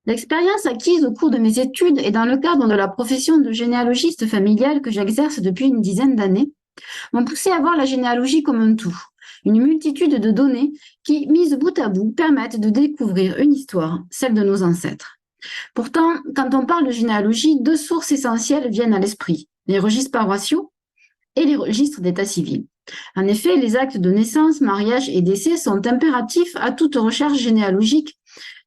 L'expérience acquise au cours de mes études et dans le cadre de la profession de généalogiste familial que j'exerce depuis une dizaine d'années m'ont poussé à voir la généalogie comme un tout, une multitude de données qui, mises bout à bout, permettent de découvrir une histoire, celle de nos ancêtres. Pourtant, quand on parle de généalogie, deux sources essentielles viennent à l'esprit, les registres paroissiaux et les registres d'état civil. En effet, les actes de naissance, mariage et décès sont impératifs à toute recherche généalogique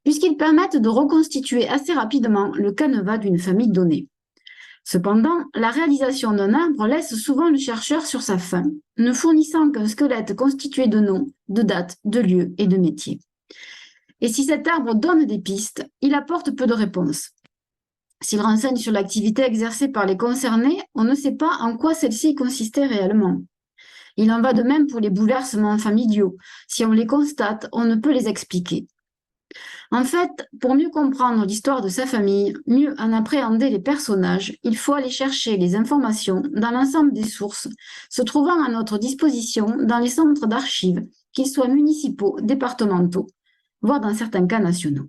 puisqu'ils permettent de reconstituer assez rapidement le canevas d'une famille donnée. Cependant, la réalisation d'un arbre laisse souvent le chercheur sur sa faim, ne fournissant qu'un squelette constitué de noms, de dates, de lieux et de métiers. Et si cet arbre donne des pistes, il apporte peu de réponses. S'il renseigne sur l'activité exercée par les concernés, on ne sait pas en quoi celle-ci consistait réellement. Il en va de même pour les bouleversements familiaux. Si on les constate, on ne peut les expliquer. En fait, pour mieux comprendre l'histoire de sa famille, mieux en appréhender les personnages, il faut aller chercher les informations dans l'ensemble des sources se trouvant à notre disposition dans les centres d'archives, qu'ils soient municipaux, départementaux, voire dans certains cas nationaux.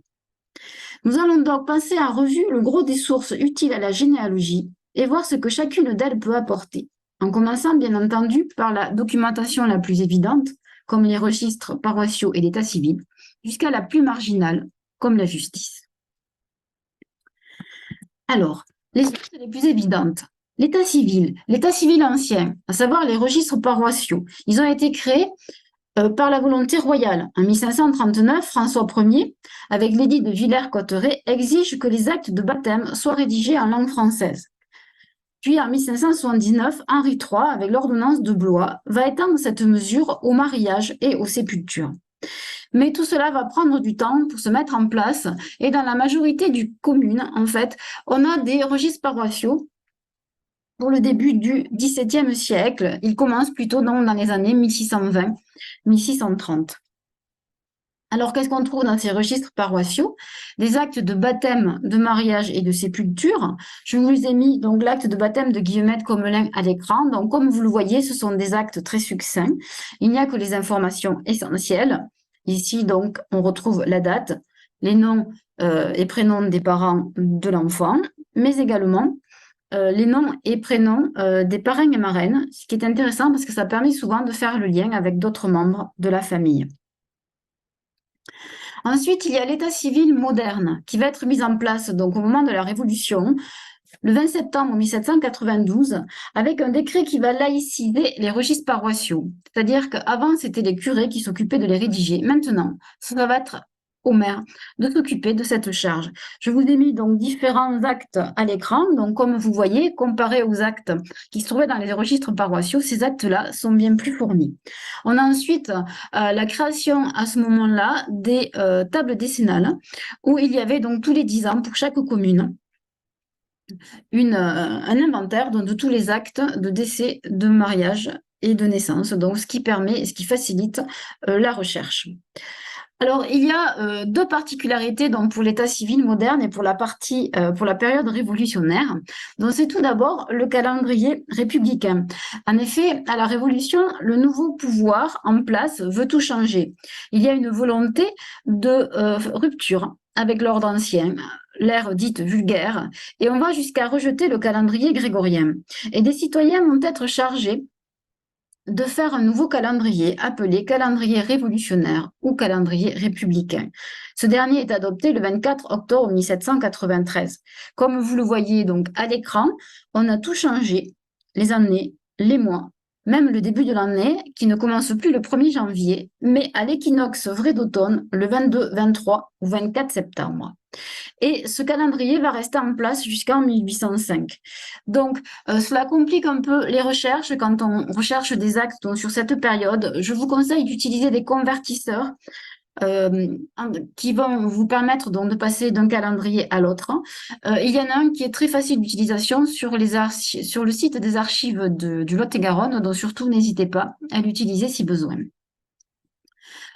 Nous allons donc passer en revue le gros des sources utiles à la généalogie et voir ce que chacune d'elles peut apporter, en commençant bien entendu par la documentation la plus évidente, comme les registres paroissiaux et l'état civil, jusqu'à la plus marginale, comme la justice. Alors, les sources les plus évidentes. L'état civil ancien, à savoir les registres paroissiaux, ils ont été créés par la volonté royale. En 1539, François Ier, avec l'édit de Villers-Cotterêts, exige que les actes de baptême soient rédigés en langue française. Puis en 1579, Henri III, avec l'ordonnance de Blois, va étendre cette mesure au mariage et aux sépultures. Mais tout cela va prendre du temps pour se mettre en place et dans la majorité des communes, en fait, on a des registres paroissiaux pour le début du XVIIe siècle. Ils commencent plutôt dans les années 1620-1630. Alors, qu'est-ce qu'on trouve dans ces registres paroissiaux? Des actes de baptême, de mariage et de sépulture. Je vous ai mis donc l'acte de baptême de Guillemette Commelin à l'écran. Donc, comme vous le voyez, ce sont des actes très succincts. Il n'y a que les informations essentielles. Ici, donc, on retrouve la date, les noms et prénoms des parents de l'enfant, mais également les noms et prénoms des parrains et marraines, ce qui est intéressant parce que ça permet souvent de faire le lien avec d'autres membres de la famille. Ensuite, il y a l'état civil moderne qui va être mis en place donc au moment de la Révolution, le 20 septembre 1792, avec un décret qui va laïciser les registres paroissiaux. C'est-à-dire qu'avant, c'était les curés qui s'occupaient de les rédiger. Maintenant, ça va être au maire de s'occuper de cette charge. Je vous ai mis donc différents actes à l'écran. Donc, comme vous voyez, comparé aux actes qui se trouvaient dans les registres paroissiaux, ces actes-là sont bien plus fournis. On a ensuite la création à ce moment-là des tables décennales où il y avait donc tous les 10 ans pour chaque commune un inventaire de tous les actes de décès, de mariage et de naissance, donc ce qui permet, ce qui facilite la recherche. Alors, il y a deux particularités donc, pour l'état civil moderne et pour la période révolutionnaire. Donc, c'est tout d'abord le calendrier républicain. En effet, à la Révolution, le nouveau pouvoir en place veut tout changer. Il y a une volonté de rupture avec l'ordre ancien, l'ère dite vulgaire, et on va jusqu'à rejeter le calendrier grégorien. Et des citoyens vont être chargés de faire un nouveau calendrier appelé calendrier révolutionnaire ou calendrier républicain. Ce dernier est adopté le 24 octobre 1793. Comme vous le voyez donc à l'écran, on a tout changé, les années, les mois, même le début de l'année qui ne commence plus le 1er janvier, mais à l'équinoxe vrai d'automne, le 22, 23 ou 24 septembre. Et ce calendrier va rester en place jusqu'en 1805. Donc, cela complique un peu les recherches quand on recherche des actes donc, sur cette période. Je vous conseille d'utiliser des convertisseurs qui vont vous permettre donc de passer d'un calendrier à l'autre. Il y en a un qui est très facile d'utilisation sur le site des archives du Lot-et-Garonne, donc surtout n'hésitez pas à l'utiliser si besoin.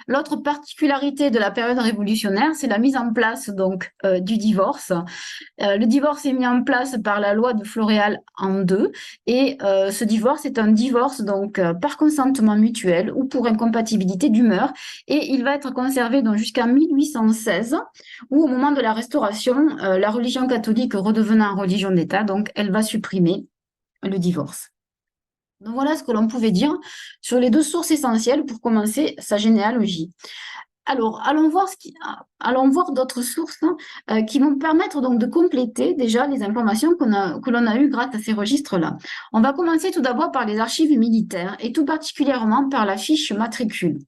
L'autre particularité de la période révolutionnaire, c'est la mise en place donc du divorce. Le divorce est mis en place par la loi de Floréal en 2 et ce divorce est un divorce donc par consentement mutuel ou pour incompatibilité d'humeur et il va être conservé donc jusqu'à 1816 où au moment de la Restauration, la religion catholique redevenant religion d'État, donc elle va supprimer le divorce. Donc voilà ce que l'on pouvait dire sur les deux sources essentielles pour commencer sa généalogie. Alors, allons voir d'autres sources qui vont permettre donc de compléter déjà les informations que l'on a eues grâce à ces registres-là. On va commencer tout d'abord par les archives militaires et tout particulièrement par la fiche matricule.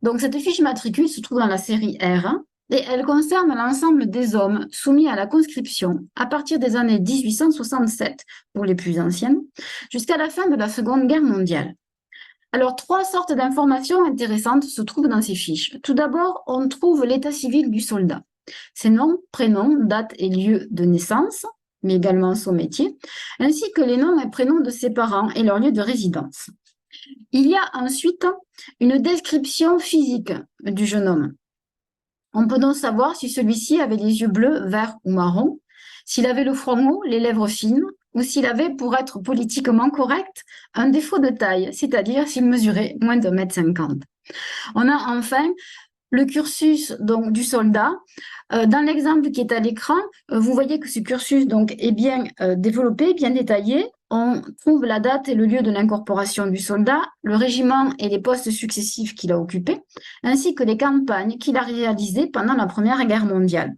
Donc, cette fiche matricule se trouve dans la série R1 et elle concerne l'ensemble des hommes soumis à la conscription à partir des années 1867 pour les plus anciennes jusqu'à la fin de la Seconde Guerre mondiale. Alors, trois sortes d'informations intéressantes se trouvent dans ces fiches. Tout d'abord, on trouve l'état civil du soldat. Ses noms, prénoms, date et lieu de naissance, mais également son métier, ainsi que les noms et prénoms de ses parents et leur lieu de résidence. Il y a ensuite une description physique du jeune homme. On peut donc savoir si celui-ci avait les yeux bleus, verts ou marrons, s'il avait le front haut, les lèvres fines, ou s'il avait, pour être politiquement correct, un défaut de taille, c'est-à-dire s'il mesurait moins de 1,50 m. On a enfin le cursus donc, du soldat. Dans l'exemple qui est à l'écran, vous voyez que ce cursus donc, est bien développé, bien détaillé. On trouve la date et le lieu de l'incorporation du soldat, le régiment et les postes successifs qu'il a occupés, ainsi que les campagnes qu'il a réalisées pendant la Première Guerre mondiale.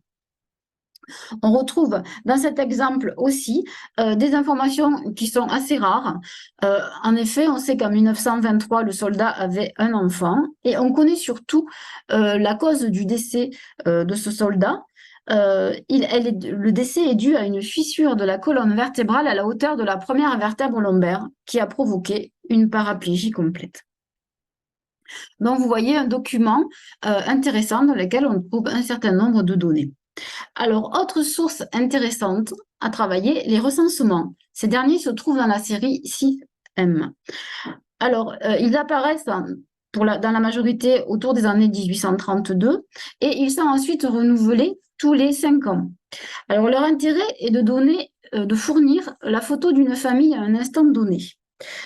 On retrouve dans cet exemple aussi des informations qui sont assez rares. En effet, on sait qu'en 1923, le soldat avait un enfant et on connaît surtout la cause du décès de ce soldat. Le décès est dû à une fissure de la colonne vertébrale à la hauteur de la première vertèbre lombaire qui a provoqué une paraplégie complète. Donc, vous voyez un document intéressant dans lequel on trouve un certain nombre de données. Alors, autre source intéressante à travailler, les recensements. Ces derniers se trouvent dans la série 6M. Alors, ils apparaissent dans la majorité autour des années 1832 et ils sont ensuite renouvelés tous les 5 ans. Alors, leur intérêt est de fournir la photo d'une famille à un instant donné.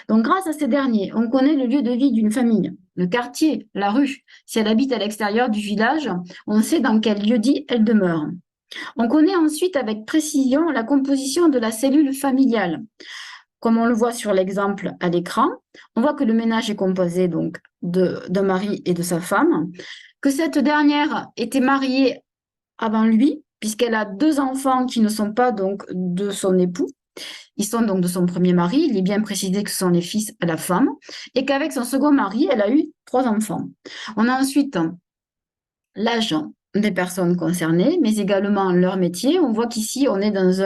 Donc, grâce à ces derniers, on connaît le lieu de vie d'une famille, le quartier, la rue. Si elle habite à l'extérieur du village, on sait dans quel lieu-dit elle demeure. On connaît ensuite avec précision la composition de la cellule familiale. Comme on le voit sur l'exemple à l'écran, on voit que le ménage est composé donc d'un mari et de sa femme, que cette dernière était mariée avant lui, puisqu'elle a 2 enfants qui ne sont pas donc de son époux. Ils sont donc de son premier mari, il est bien précisé que ce sont les fils à la femme, et qu'avec son second mari, elle a eu 3 enfants. On a ensuite l'âge des personnes concernées, mais également leur métier. On voit qu'ici, on est dans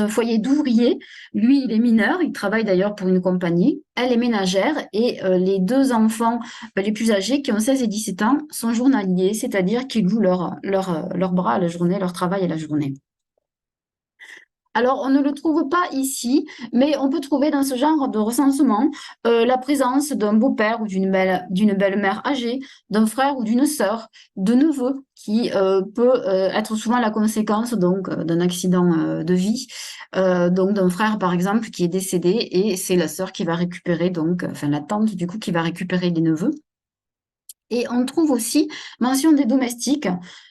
un foyer d'ouvriers. Lui, il est mineur, il travaille d'ailleurs pour une compagnie. Elle est ménagère et les 2 enfants les plus âgés, qui ont 16 et 17 ans, sont journaliers, c'est-à-dire qu'ils louent leur bras à la journée, leur travail à la journée. Alors, on ne le trouve pas ici, mais on peut trouver dans ce genre de recensement la présence d'un beau-père ou d'une belle-mère âgée, d'un frère ou d'une sœur, de neveux, qui peut être souvent la conséquence donc d'un accident de vie, donc d'un frère par exemple qui est décédé et c'est la sœur qui va récupérer donc, enfin la tante du coup qui va récupérer les neveux. Et on trouve aussi mention des domestiques.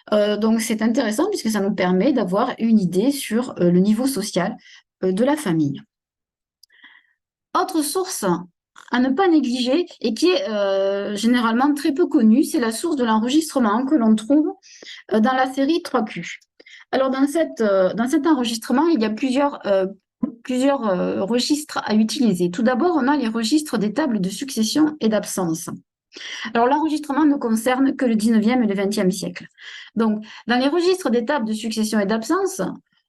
Donc, c'est intéressant puisque ça nous permet d'avoir une idée sur le niveau social de la famille. Autre source à ne pas négliger et qui est généralement très peu connue, c'est la source de l'enregistrement que l'on trouve dans la série 3Q. Alors, dans cet enregistrement, il y a plusieurs registres à utiliser. Tout d'abord, on a les registres des tables de succession et d'absence. Alors, l'enregistrement ne concerne que le 19e et le 20e siècle. Donc, dans les registres d'étapes de succession et d'absence,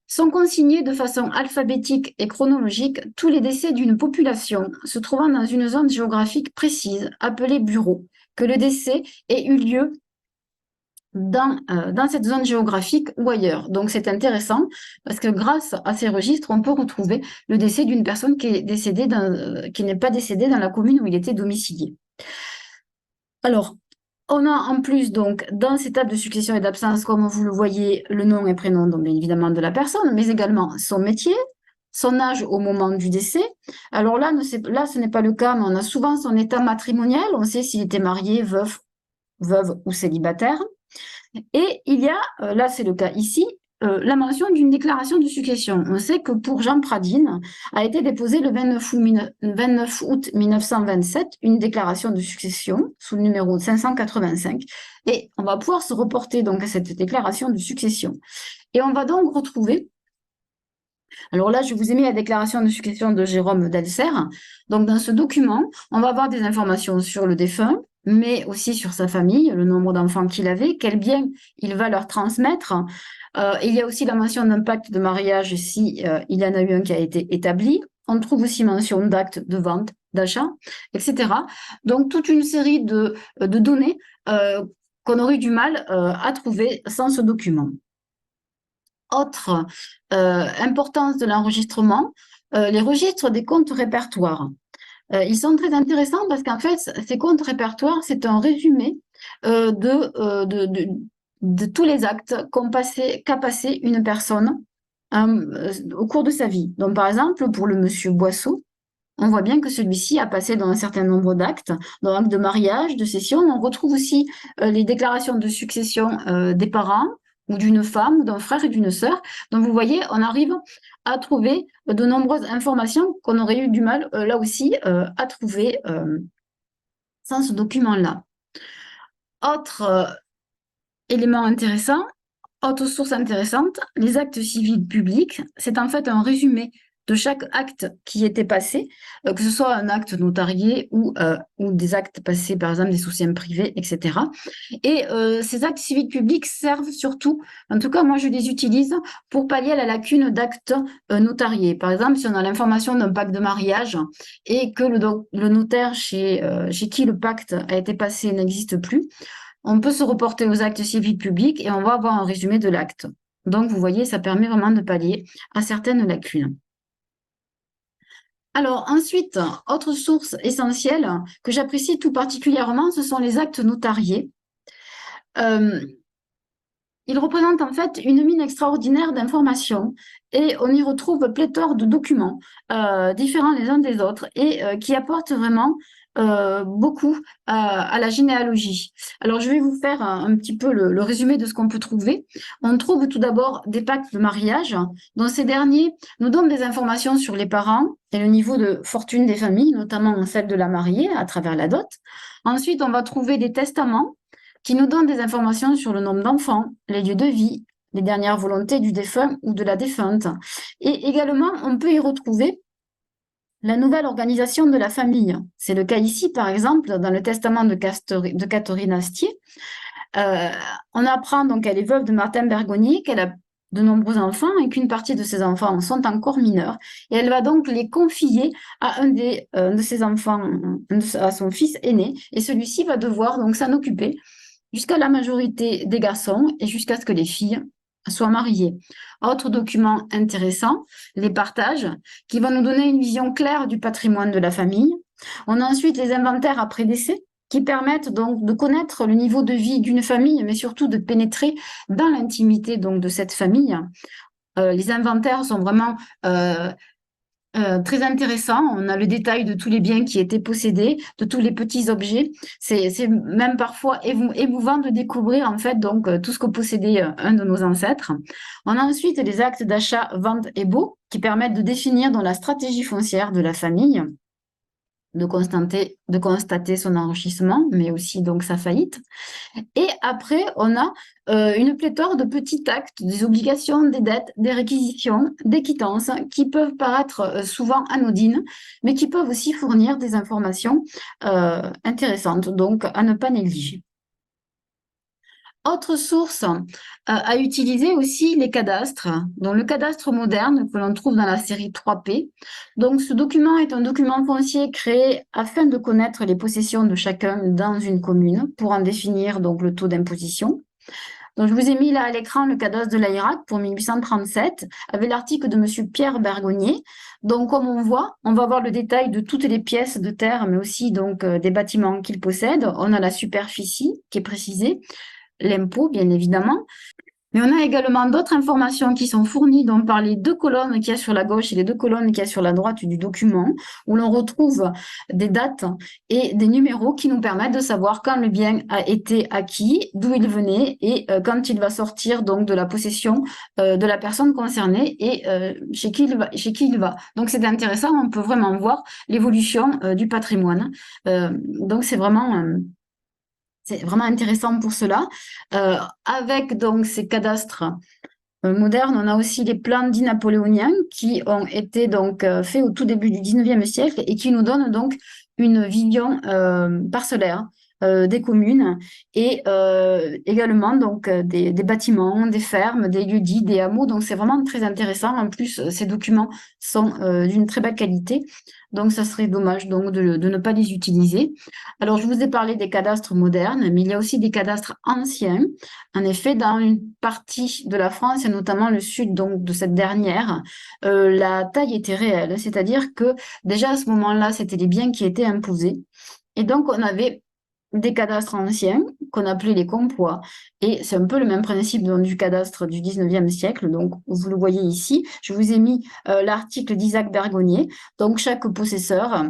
sont consignés de façon alphabétique et chronologique tous les décès d'une population se trouvant dans une zone géographique précise, appelée bureau, que le décès ait eu lieu dans cette zone géographique ou ailleurs. Donc, c'est intéressant parce que grâce à ces registres, on peut retrouver le décès d'une personne qui n'est pas décédée dans la commune où il était domicilié. Alors, On a en plus, donc, dans ces tables de succession et d'absence, comme vous le voyez, le nom et prénom, donc bien évidemment de la personne, mais également son métier, son âge au moment du décès. Alors là, là, ce n'est pas le cas, mais on a souvent son état matrimonial. On sait s'il était marié, veuve ou célibataire. Et il y a, là c'est le cas ici, la mention d'une déclaration de succession. On sait que pour Jean Pradine a été déposée le 29 août 1927 une déclaration de succession sous le numéro 585 et on va pouvoir se reporter donc à cette déclaration de succession. Et on va donc retrouver, alors là je vous ai mis la déclaration de succession de Jérôme d'Elser. Donc dans ce document, on va avoir des informations sur le défunt, mais aussi sur sa famille, le nombre d'enfants qu'il avait, quel bien il va leur transmettre. Il y a aussi la mention d'un pacte de mariage si il y en a eu un qui a été établi. On trouve aussi mention d'actes de vente, d'achat, etc. Donc toute une série de données qu'on aurait du mal à trouver sans ce document. Autre importance de l'enregistrement, les registres des comptes répertoires. Ils sont très intéressants parce qu'en fait, ces comptes répertoires, c'est un résumé de tous les actes qu'a passé une personne au cours de sa vie. Donc, par exemple, pour le monsieur Boisseau, on voit bien que celui-ci a passé dans un certain nombre d'actes, dans l'acte de mariage, de cession. On retrouve aussi les déclarations de succession des parents, ou d'une femme, ou d'un frère et d'une sœur. Donc, vous voyez, on arrive à trouver de nombreuses informations qu'on aurait eu du mal, là aussi, à trouver sans ce document-là. Autre élément intéressant, autre source intéressante, les actes civils publics. C'est en fait un résumé de chaque acte qui était passé, que ce soit un acte notarié ou des actes passés, par exemple, des sous-seing privés, etc. Et ces actes civils publics servent surtout, en tout cas moi je les utilise, pour pallier à la lacune d'actes notariés. Par exemple, si on a l'information d'un pacte de mariage et que le notaire chez qui le pacte a été passé n'existe plus, on peut se reporter aux actes civils publics et on va avoir un résumé de l'acte. Donc, vous voyez, ça permet vraiment de pallier à certaines lacunes. Alors ensuite, autre source essentielle que j'apprécie tout particulièrement, ce sont les actes notariés. Ils représentent en fait une mine extraordinaire d'informations et on y retrouve pléthore de documents différents les uns des autres et qui apportent vraiment beaucoup à la généalogie. Alors, je vais vous faire un petit peu le résumé de ce qu'on peut trouver. On trouve tout d'abord des pactes de mariage, dont ces derniers nous donnent des informations sur les parents et le niveau de fortune des familles, notamment celle de la mariée à travers la dot. Ensuite, on va trouver des testaments qui nous donnent des informations sur le nombre d'enfants, les lieux de vie, les dernières volontés du défunt ou de la défunte. Et également, on peut y retrouver la nouvelle organisation de la famille. C'est le cas ici, par exemple, dans le testament de Catherine Astier. On apprend donc qu'elle est veuve de Martin Bergonier, qu'elle a de nombreux enfants et qu'une partie de ses enfants sont encore mineurs. Et elle va donc les confier à un de ses enfants, à son fils aîné. Et celui-ci va devoir donc s'en occuper jusqu'à la majorité des garçons et jusqu'à ce que les filles soient mariées. Autre document intéressant, les partages, qui vont nous donner une vision claire du patrimoine de la famille. On a ensuite les inventaires après décès, qui permettent donc de connaître le niveau de vie d'une famille, mais surtout de pénétrer dans l'intimité donc de cette famille. Les inventaires sont vraiment très intéressant. On a le détail de tous les biens qui étaient possédés, de tous les petits objets. C'est même parfois émouvant de découvrir en fait donc tout ce que possédait un de nos ancêtres. On a ensuite les actes d'achat, vente et baux qui permettent de définir dans la stratégie foncière de la famille, de constater son enrichissement, mais aussi donc sa faillite. Et après, on a une pléthore de petits actes, des obligations, des dettes, des réquisitions, des quittances, qui peuvent paraître souvent anodines, mais qui peuvent aussi fournir des informations intéressantes, donc à ne pas négliger. Autre source à utiliser aussi les cadastres, donc le cadastre moderne que l'on trouve dans la série 3P. Donc ce document est un document foncier créé afin de connaître les possessions de chacun dans une commune pour en définir donc le taux d'imposition. Donc, je vous ai mis là à l'écran le cadastre de l'Aïrac pour 1837 avec l'article de Monsieur Pierre Bergonnier. Donc, comme on voit, on va voir le détail de toutes les pièces de terre, mais aussi donc des bâtiments qu'il possède. On a la superficie qui est précisée, l'impôt, bien évidemment. Mais on a également d'autres informations qui sont fournies donc, par les deux colonnes qu'il y a sur la gauche et les deux colonnes qu'il y a sur la droite du document, où l'on retrouve des dates et des numéros qui nous permettent de savoir quand le bien a été acquis, d'où il venait et quand il va sortir donc de la possession de la personne concernée et chez qui il va. Donc c'est intéressant, on peut vraiment voir l'évolution du patrimoine. Donc c'est vraiment intéressant pour cela. Avec donc ces cadastres modernes, on a aussi les plans dits napoléoniens qui ont été donc faits au tout début du 19e siècle et qui nous donnent donc une vision parcellaire des communes et également donc des bâtiments, des fermes, des lieux-dits, des hameaux. Donc c'est vraiment très intéressant. En plus, ces documents sont d'une très belle qualité. Donc ça serait dommage donc de ne pas les utiliser. Alors je vous ai parlé des cadastres modernes, mais il y a aussi des cadastres anciens. En effet, dans une partie de la France, et notamment le sud donc de cette dernière, la taille était réelle, c'est-à-dire que déjà à ce moment-là, c'était les biens qui étaient imposés. Et donc, on avait des cadastres anciens qu'on appelait les compois. Et c'est un peu le même principe du cadastre du 19e siècle. Donc, vous le voyez ici. Je vous ai mis l'article d'Isaac Bergonnier. Donc, chaque possesseur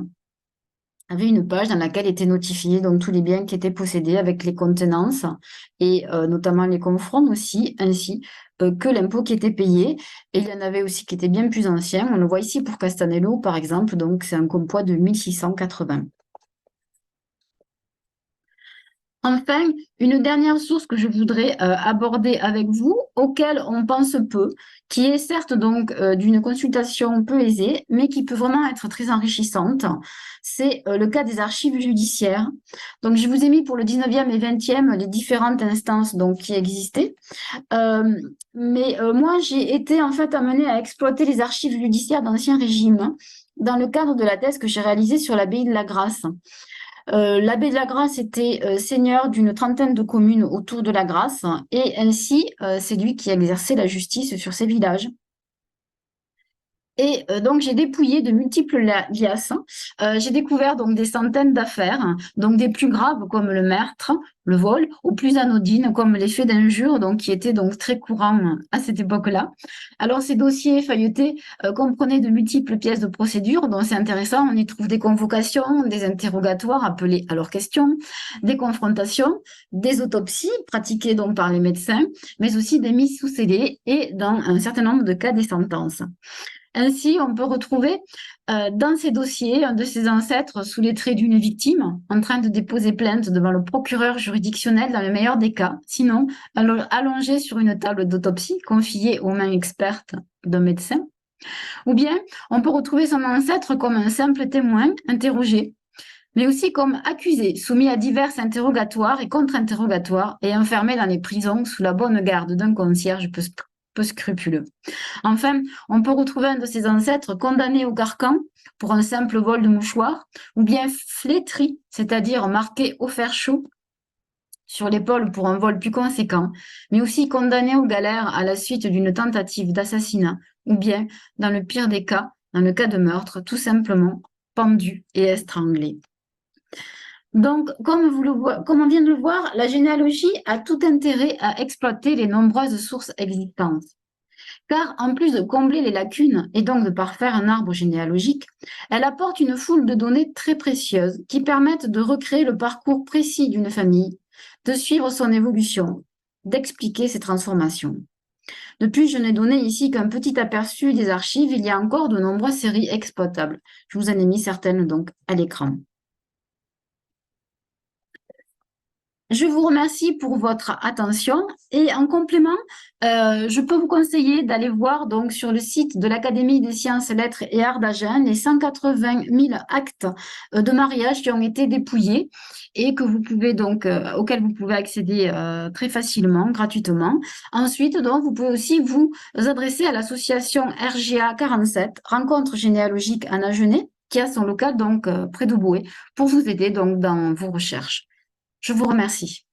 avait une page dans laquelle étaient notifiés donc, tous les biens qui étaient possédés avec les contenances et notamment les confronts aussi, ainsi que l'impôt qui était payé. Et il y en avait aussi qui étaient bien plus anciens. On le voit ici pour Castanello, par exemple. Donc, c'est un compois de 1680. Enfin, une dernière source que je voudrais aborder avec vous, auquel on pense peu, qui est certes donc d'une consultation peu aisée, mais qui peut vraiment être très enrichissante, c'est le cas des archives judiciaires. Donc, je vous ai mis pour le 19e et 20e les différentes instances donc, qui existaient. Mais moi, j'ai été en fait amenée à exploiter les archives judiciaires d'Ancien Régime dans le cadre de la thèse que j'ai réalisée sur l'abbaye de la Grasse. L'abbé de la Grasse était seigneur d'une trentaine de communes autour de la Grasse et ainsi c'est lui qui exerçait la justice sur ces villages. Et donc, j'ai dépouillé de multiples liasses. J'ai découvert donc des centaines d'affaires, donc des plus graves comme le meurtre, le vol, ou plus anodines comme les faits d'injure, donc qui étaient donc très courants à cette époque-là. Alors, ces dossiers feuilletés comprenaient de multiples pièces de procédure, donc c'est intéressant. On y trouve des convocations, des interrogatoires appelés à leurs questions, des confrontations, des autopsies pratiquées donc par les médecins, mais aussi des mises sous scellé et dans un certain nombre de cas des sentences. Ainsi, on peut retrouver dans ces dossiers un de ses ancêtres sous les traits d'une victime en train de déposer plainte devant le procureur juridictionnel dans le meilleur des cas, sinon allongé sur une table d'autopsie confiée aux mains expertes d'un médecin. Ou bien, on peut retrouver son ancêtre comme un simple témoin interrogé, mais aussi comme accusé, soumis à divers interrogatoires et contre-interrogatoires et enfermé dans les prisons sous la bonne garde d'un concierge peu scrupuleux. Enfin, on peut retrouver un de ses ancêtres condamné au carcan pour un simple vol de mouchoir, ou bien flétri, c'est-à-dire marqué au fer chaud sur l'épaule pour un vol plus conséquent, mais aussi condamné aux galères à la suite d'une tentative d'assassinat, ou bien, dans le pire des cas, dans le cas de meurtre, tout simplement pendu et estrangler. Donc, comme on vient de le voir, la généalogie a tout intérêt à exploiter les nombreuses sources existantes. Car en plus de combler les lacunes et donc de parfaire un arbre généalogique, elle apporte une foule de données très précieuses qui permettent de recréer le parcours précis d'une famille, de suivre son évolution, d'expliquer ses transformations. Depuis, je n'ai donné ici qu'un petit aperçu des archives, il y a encore de nombreuses séries exploitables. Je vous en ai mis certaines donc à l'écran. Je vous remercie pour votre attention et en complément, je peux vous conseiller d'aller voir donc sur le site de l'Académie des sciences, lettres et arts d'Agen les 180 000 actes de mariage qui ont été dépouillés et que vous pouvez donc, auxquels vous pouvez accéder très facilement, gratuitement. Ensuite, donc, vous pouvez aussi vous adresser à l'association RGA 47, Rencontre généalogique en Agenais, qui a son local donc près de Boué, pour vous aider donc dans vos recherches. Je vous remercie.